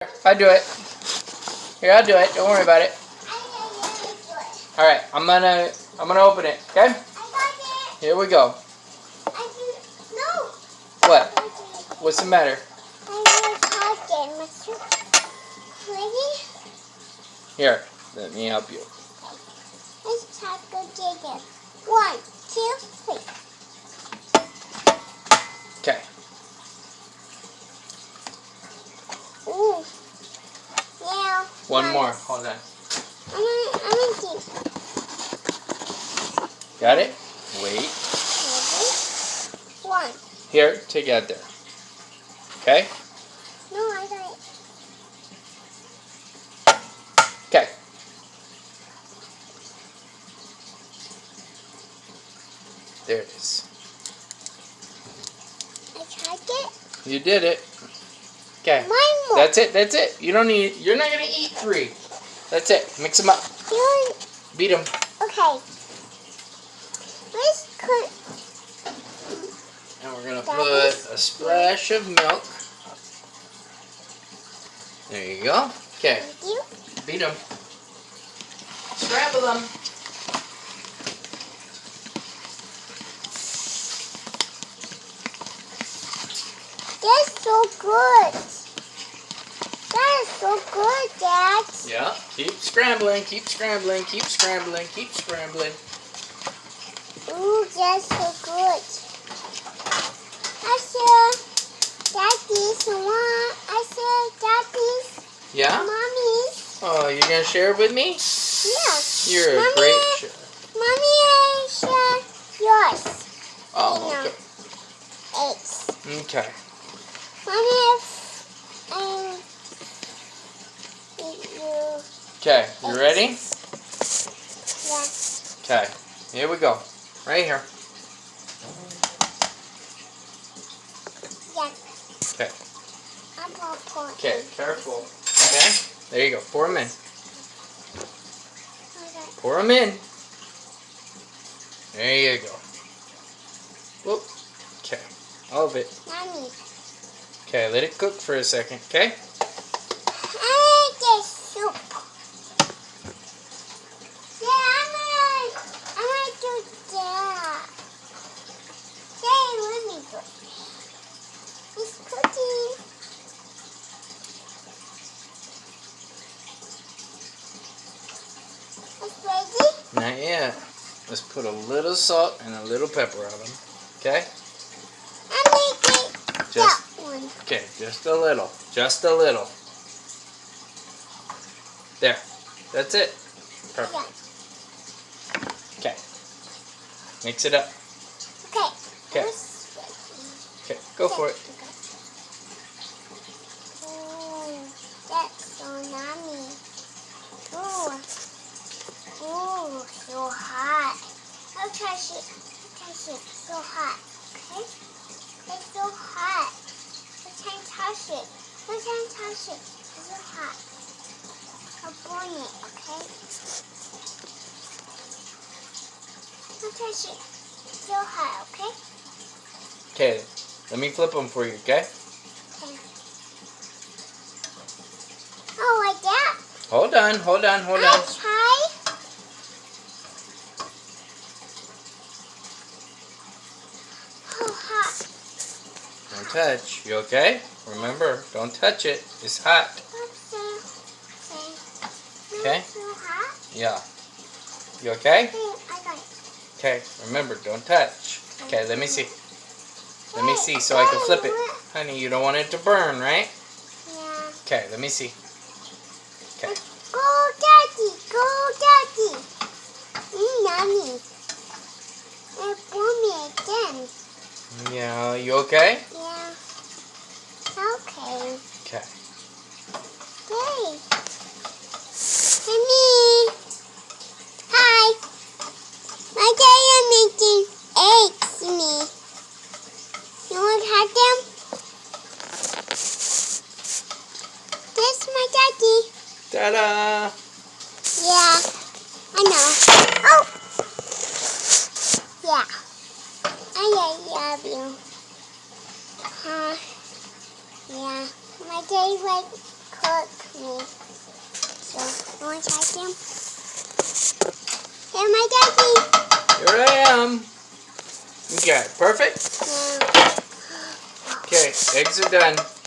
I'll do it. Here, I'll do it. Don't worry about it. All right, I'm gonna open it. Okay. Here we go. No. What? What's the matter? Here, let me help you. Let's chocolate chicken. 1, 2, 3. Okay. Ooh. Now. One more. Hold on. I'm gonna do. Got it? Wait. Ready? 1. Here, take it out there. Okay? No, I got it. Okay. There it is. I tried it. You did it. Okay. One more. That's it. That's it. You're not gonna eat 3. That's it. Mix them up. Beat them. Okay. Let's put. And we're gonna put a splash of milk. There you go. Okay. Thank you. Beat them. Scramble them. That's so good. That is so good, Dad. Yeah. Keep scrambling. Keep scrambling. Keep scrambling. Keep scrambling. Ooh, that's so good. I said, Daddy's one. I said, Daddy's. Yeah? Mommy's. Oh, you're going to share it with me? Yeah. You're a great sharer. Mommy, I share yours. Oh, okay. Eggs. Okay. Mommy, you. Okay, you ready? Yeah. Okay, here we go. Right here. Yeah. Okay. I'm gonna pour. Okay, careful. Okay, there you go. Pour them in. Okay. Pour them in. There you go. Whoop. Okay, all of it. Mommy. Okay, let it cook for a second, okay? I like this soup. Yeah, I'm gonna do that. Hey, let me do it. It's cooking. It's ready? Not yet. Let's put a little salt and a little pepper on them, okay? I'm making that one. Okay, just a little. Just a little. There. That's it. Perfect. Yeah. Okay. Mix it up. Okay. Okay. Okay, go for it. Ooh, that's so yummy. Ooh. Ooh, so hot. I'll touch it. So hot. Okay? It's so hot. I can't touch it. It's so hot. I'll burn it, okay? I'll touch it. It's so hot, okay? Okay, let me flip them for you, okay? Okay. Oh, like that? Hold on, hold on, hold on. I'll try. Oh, hot. Don't touch. You okay? Remember, don't touch it. It's hot. Okay? So hot? Yeah. You okay? I got it. Okay, remember, don't touch. Okay, let me see. Let me see so I can flip it. Honey, you don't want it to burn, right? Yeah. Okay, let me see. Okay. Go, Daddy. Go, Daddy. Yummy. And pour me again. Yeah, you okay? Yeah. Okay. Okay. Yay. Mommy. Hi. My daddy is making eggs to me. You want to have them? This is my daddy. Ta-da! Yeah, I know. Oh! Yeah. I love you. Yeah. My daddy like cook. Hey, my daddy. Here I am. Okay, perfect. Yeah. Okay, eggs are done.